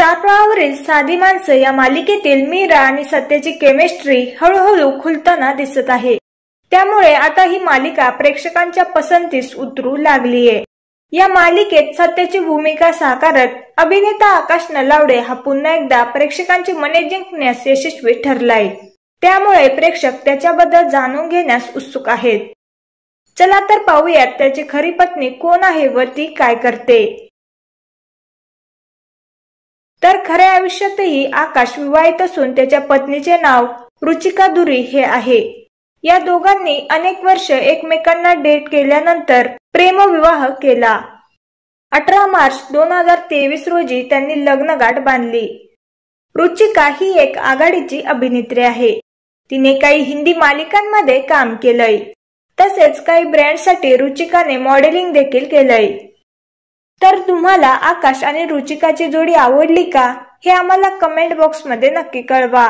Star प्रवाहावरील साधी माणसं या मालिकेतील मीरा आणि सत्याची केमिस्ट्री हळूहळू खुलताना दिसत आहे। त्यामुळे आता ही मालिका प्रेक्षकांच्या पसंतीस उतरू लागलीये। या मालिकेत सत्याची भूमिका साकारत अभिनेता आकाश नलावडे हा पुन्हा एकदा प्रेक्षकांची मने जिंकण्यास यशस्वी ठरलाय। त्यामुळे प्रेक्षक त्याच्याबद्दल जाणून घेण्यास उत्सुक आहेत। चला तर पाहूयात त्याची खरी पत्नी कोण आहे व ती काय करते। तर खऱ्या आयुष्यातही आकाश विवाहित असून त्याच्या पत्नीचे नाव रुचिका दुरी हे आहे। या दोघांनी अनेक वर्ष एकमेकांना डेट केल्यानंतर प्रेमविवाह केला। 18 मार्च 2023 रोजी त्यांनी लग्नगाठ बांधली। रुचिका ही एक आघाडीची अभिनेत्री आहे। तिने काही हिंदी मालिकांमध्ये काम केलंय। तसेच काही ब्रँडसाठी रुचिकाने मॉडेलिंग देखील केलंय। तर तुम्हाला आकाश आणि रुचिकाची जोडी आवडली का हे आम्हाला कमेंट बॉक्स मध्ये नक्की कळवा।